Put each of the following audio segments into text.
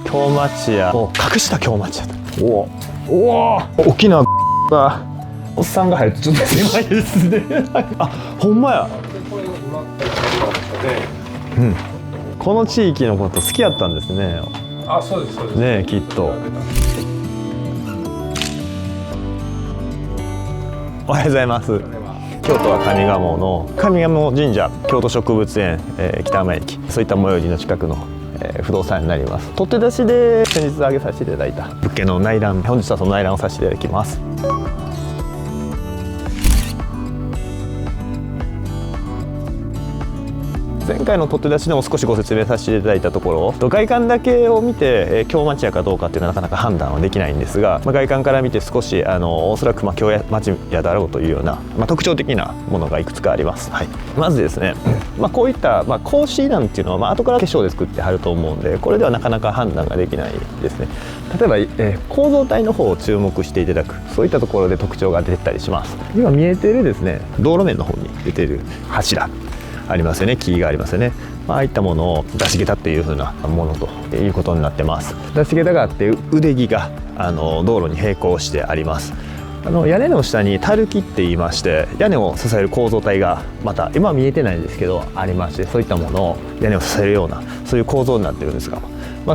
京町屋を隠した京町屋と。おお、大きながおっさんが入るとちょっと狭いですね。あ、ほんまや。うん。この地域のこと好きやったんですね。あ、そうですそうです。ね、きっと。おはようございます。京都は上賀茂の上賀茂神社京都植物園、北浜駅、そういった最寄りの近くの、不動産になります。取って出しで先日挙げさせていただいた物件の内覧、本日はその内覧をさせていただきます。前回の取って出しでも少しご説明させていただいたところ、外観だけを見て京町屋かどうかっていうのはなかなか判断はできないんですが、外観から見て少しおそらく京町屋だろうというような、特徴的なものがいくつかあります。はい、まずですね、こういった、格子なんていうのは、後から化粧で作ってはると思うんで、これではなかなか判断ができないですね。例えば、構造体の方を注目していただく、そういったところで特徴が出てたりします。今見えているですね、道路面の方に出ている柱ありますよね、木がありますよね。ああいったものを出し下駄っていう風なものということになってます。出し下駄があって腕木が道路に並行してあります。屋根の下にたるきって言いまして、屋根を支える構造体がまた今は見えてないんですけどありまして、そういったものを屋根を支えるようなそういう構造になってるんですが、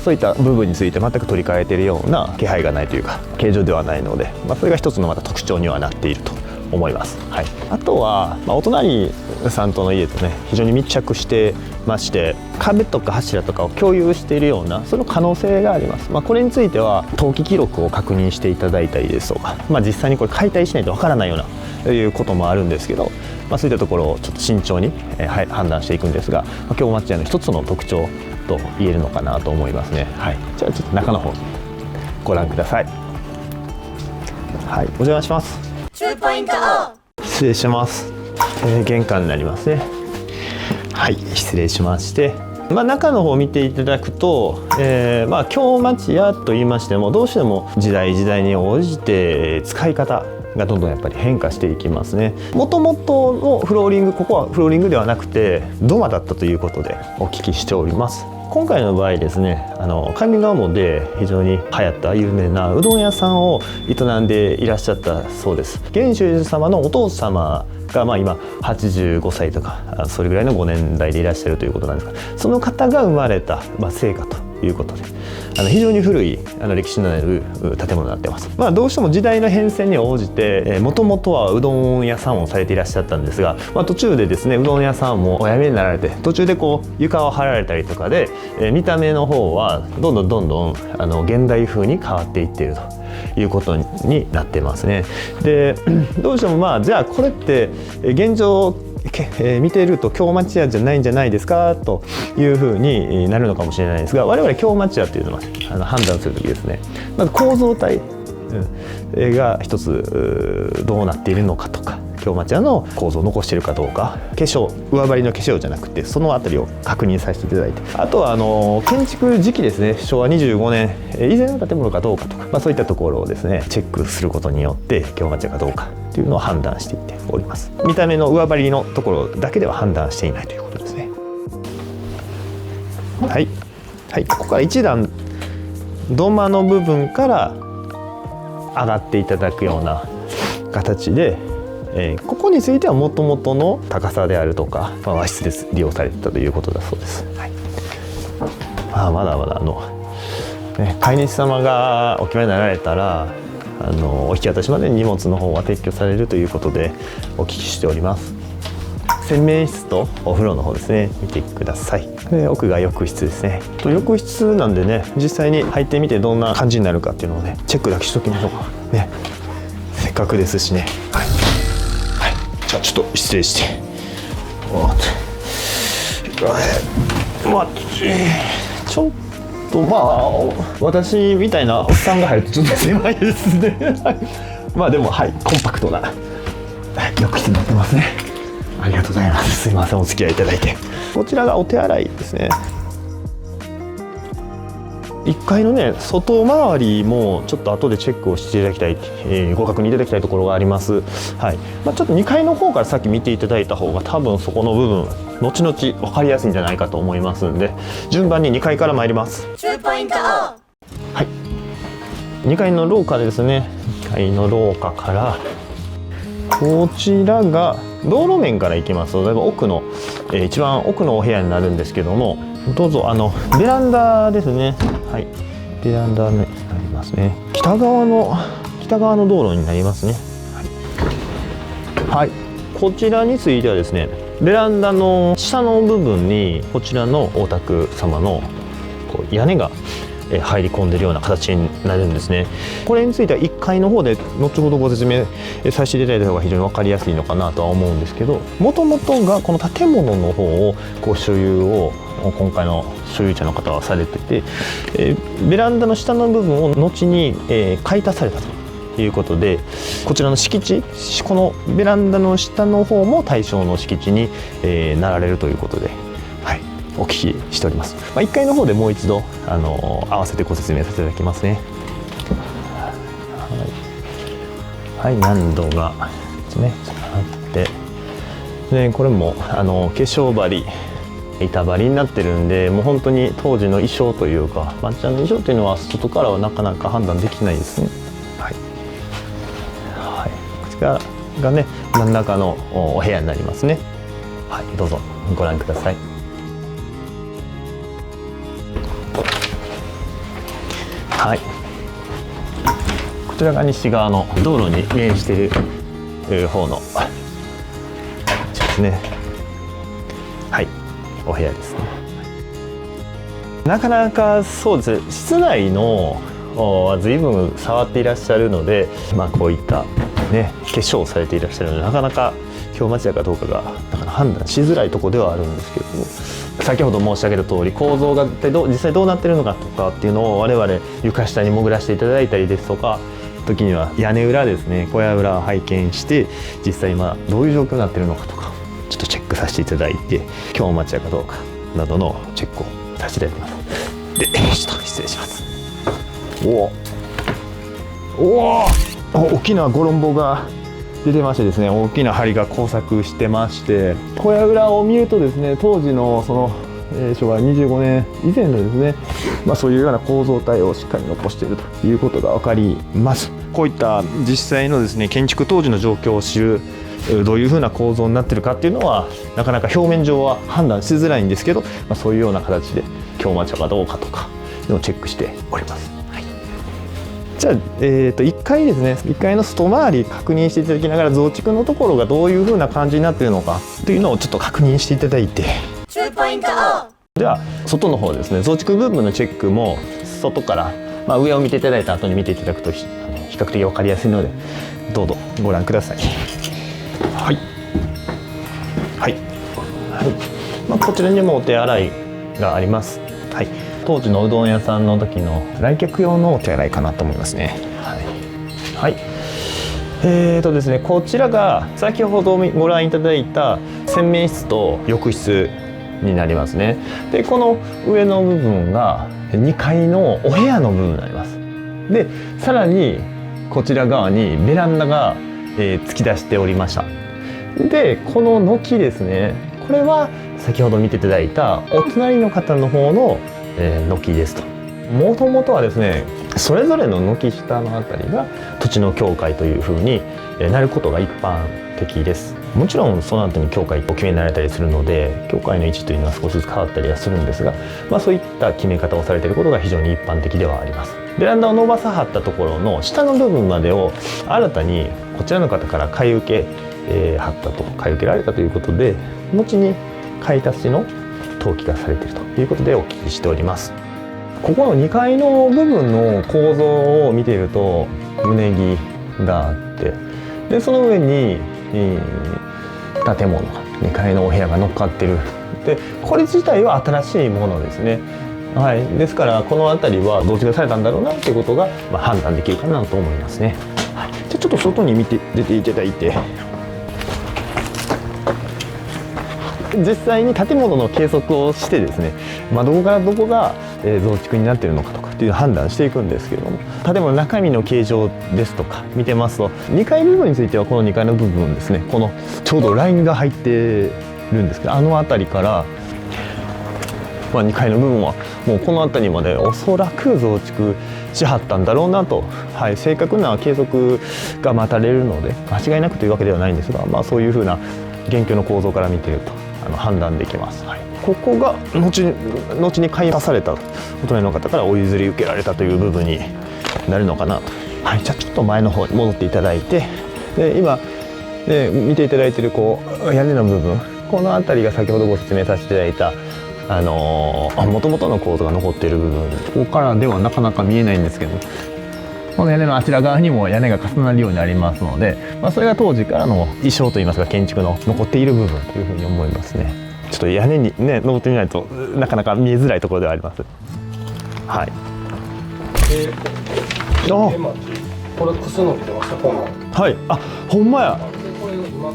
そういった部分について全く取り替えているような気配がないというか形状ではないので、それが一つのまた特徴にはなっていると思います。はい、あとは、お隣さんとの家とね非常に密着してまして、壁とか柱とかを共有しているようなその可能性があります。これについては登記記録を確認していただいたりですとか、実際にこれ解体しないとわからないようなということもあるんですけど、そういったところをちょっと慎重に判断していくんですが、京町屋の一つの特徴と言えるのかなと思いますね。はい、じゃあちょっと中の方ご覧ください。はい、お邪魔します。2ポイント失礼します。玄関になりますね。はい、失礼しまして、中の方を見ていただくと、京町屋と言いましてもどうしても時代時代に応じて使い方がどんどんやっぱり変化していきますね。もともとのフローリング、ここはフローリングではなくて土間だったということでお聞きしております。今回の場合ですね、上賀茂で非常に流行った有名なうどん屋さんを営んでいらっしゃったそうです。源秀寺様のお父様が今85歳とかそれぐらいのご年代でいらっしゃるということなんですが、その方が生まれた生家ということで非常に古い歴史のある建物になっています。どうしても時代の変遷に応じてもともとはうどん屋さんをされていらっしゃったんですが、途中でですねうどん屋さんもお辞めになられて、途中で床を張られたりとかで見た目の方はどんどん現代風に変わっていっているということになってますね。でどうしてもじゃあこれって現状見ていると京町屋じゃないんじゃないですかというふうになるのかもしれないですが、我々京町屋というのは判断するときですね、まず構造体が一つどうなっているのかとか、京町屋の構造を残しているかどうか、上張りの化粧じゃなくてそのあたりを確認させていただいて、あとは建築時期ですね、昭和25年以前の建物かどうかとか、そういったところをですねチェックすることによって京町屋かどうかというのを判断していっております。見た目の上張りのところだけでは判断していないということですね。はい、はい、ここから一段土間の部分から上がっていただくような形で、ここについてはもともとの高さであるとか、和室で利用されてたということだそうです。はい、まだまだ飼い主様がお決めになられたらお引き渡しまでに荷物の方は撤去されるということでお聞きしております。洗面室とお風呂の方ですね、見てください。奥が浴室ですね。浴室なんでね、実際に入ってみてどんな感じになるかっていうのをねチェックだけしときましょうかね、せっかくですしね。はい、はい、じゃあちょっと失礼して、ちょっと私みたいなおっさんが入るとちょっと狭いですね。でもコンパクトな浴室になってますね。ありがとうございます。すいません、お付き合いいただいて。こちらがお手洗いですね。1階のね外回りもちょっと後でチェックをしていただきたい、ご確認いただきたいところがあります。はい。ちょっと2階の方からさっき見ていただいた方が多分そこの部分後々分かりやすいんじゃないかと思いますんで、順番に2階から参ります。2ポイント。はい。2階の廊下ですね。2階の廊下からこちらが道路面から行きますとだいぶ奥の、一番奥のお部屋になるんですけども、どうぞベランダですね。はい、ベランダになりますね。北側の道路になりますね。はい、はい、こちらについてはですね、ベランダの下の部分にこちらのお宅様のこう屋根が入り込んでいるような形になるんですね。これについては1階の方で後ほどご説明させていただいた方が非常に分かりやすいのかなとは思うんですけど、もともとがこの建物の方をこう所有を今回の所有者の方はされてて、ベランダの下の部分を後に買い足されたということで、こちらの敷地、このベランダの下の方も対象の敷地になられるということで、お聞きしております。1階の方でもう一度合わせてご説明させていただきますね。はい、難度がですねあって、でこれも化粧張り板張りになってるんで、もう本当に当時の衣装というかばんちゃんの衣装というのは外からはなかなか判断できないですね。はい、はい、こちらがね真ん中のお部屋になりますね。はい、どうぞご覧ください。はい、こちらが西側の道路に面している方のですね。はい、お部屋ですね。なかなかそうですね、室内の随分触っていらっしゃるので、こういったね化粧をされていらっしゃるので、なかなか京町屋かどうかが判断しづらいところではあるんですけれども、先ほど申し上げた通り構造が実際どうなってるのかとかっていうのを我々床下に潜らせていただいたりですとか、時には屋根裏ですね、小屋裏を拝見して実際今どういう状況になってるのかとかちょっとチェックさせていただいて、京町屋かどうかなどのチェックをさせていただきます。でちょっと失礼します。大きなゴロンボが出てましてですね、大きな梁が交錯してまして、小屋裏を見るとですね、当時のその昭和25年以前のですね、そういうような構造体をしっかり残しているということが分かります。こういった実際のですね建築当時の状況を知る、どういうふうな構造になっているかっていうのはなかなか表面上は判断しづらいんですけど、そういうような形で京町屋かどうかとかをチェックしております。じゃあ、1階ですね、1階の外回り確認していただきながら、増築のところがどういう風な感じになっているのかというのをちょっと確認していただいて、2ポイント。では外の方ですね、増築部分のチェックも外から、上を見ていただいた後に見ていただくと比較的分かりやすいので、どうぞご覧ください。はい、はい、はい、こちらにもお手洗いがあります。はい、当時のうどん屋さんの時の来客用のお手洗いかなと思いますね。はい、はい、ですね、こちらが先ほどご覧いただいた洗面室と浴室になりますね。でこの上の部分が2階のお部屋の部分になります。でさらにこちら側にベランダが、突き出しておりました。でこの軒ですね、これは先ほど見ていただいたお隣の方の方の軒ですと。もともとはですね、それぞれの軒下のあたりが土地の境界というふうになることが一般的です。もちろんその後に境界を決められたりするので、境界の位置というのは少しずつ変わったりはするんですが、そういった決め方をされていることが非常に一般的ではあります。ベランダを伸ばさはったところの下の部分までを新たにこちらの方から買い受け買い受けられたということで、後に買い足しの登記がされているということでお聞きしております。ここの2階の部分の構造を見ていると棟木があって、でその上に、建物が2階のお部屋が乗っかってる。でこれ自体は新しいものですね。はい、ですからこの辺りはどっちがされたんだろうなということが、判断できるかなと思いますね。はい、じゃあちょっと外に出ていただいて、実際に建物の計測をしてですね、どこからどこが増築になっているのかとかっていう判断していくんですけども、建物の中身の形状ですとか見てますと、2階部分についてはこの2階の部分ですね、このちょうどラインが入ってるんですけど、あの辺りから、2階の部分はもうこの辺りまでおそらく増築しはったんだろうなと、正確な計測が待たれるので間違いなくというわけではないんですが、そういうふうな現況の構造から見ていると判断できます。ここが後に買い足されたお隣の方からお譲り受けられたという部分になるのかなと。じゃあちょっと前の方に戻っていただいて、で今見ていただいている屋根の部分、この辺りが先ほどご説明させていただいたもともとの構造が残っている部分、ここからではなかなか見えないんですけど、この屋根のあちら側にも屋根が重なるようになりますので、それが当時からの意匠といいますか建築の残っている部分というふうに思いますね。ちょっと屋根にね登ってみないとなかなか見えづらいところではあります。これクスノキ出ました。このほんまや。これ今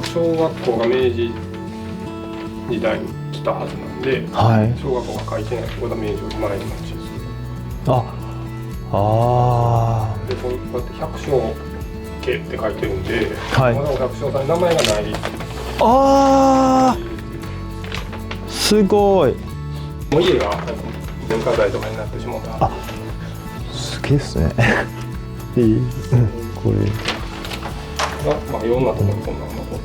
小学校が明治時代に来たはずなんで、小学校が書いてないこれが明治生まれの町です。でこうやって百姓家って書いてるんで、まだ百姓さんに名前がない。すごい。もう家が文化財とかになってしまった。すげえですね。これがいろんなところにこんなの残っ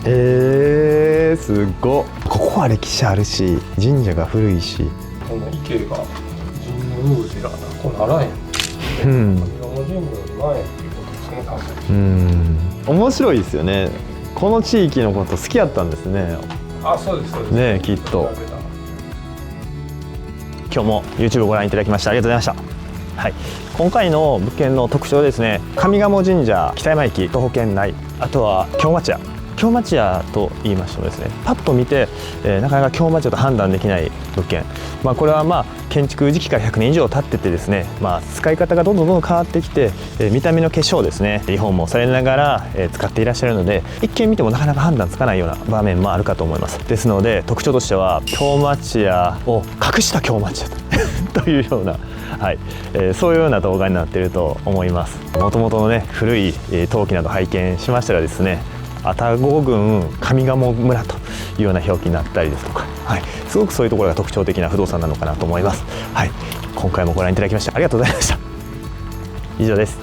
てる。すごっ。ここは歴史あるし神社が古いし、この池が神宮寺だな、これ奈良園で、神宮より前っていうことですね、多分。面白いですよね。この地域のこと好きやったんですね。そうですそうです。ね、きっと。今日も YouTube をご覧いただきましてありがとうございました。今回の物件の特徴はですね、上賀茂神社、北山駅、徒歩圏内、あとは京町屋。京町屋と言いましてもですね、パッと見て、なかなか京町屋と判断できない物件、これは建築時期から100年以上経っててですね、使い方がどんどん変わってきて、見た目の化粧ですね、リフォームをされながら、使っていらっしゃるので、一見見てもなかなか判断つかないような場面もあるかと思います。ですので特徴としては京町屋を隠した京町屋というような、そういうような動画になっていると思います。もともとのね古い陶器など拝見しましたらですね、愛宕郡上賀茂村というような表記になったりですとか、すごくそういうところが特徴的な不動産なのかなと思います。今回もご覧いただきましてありがとうございました。以上です。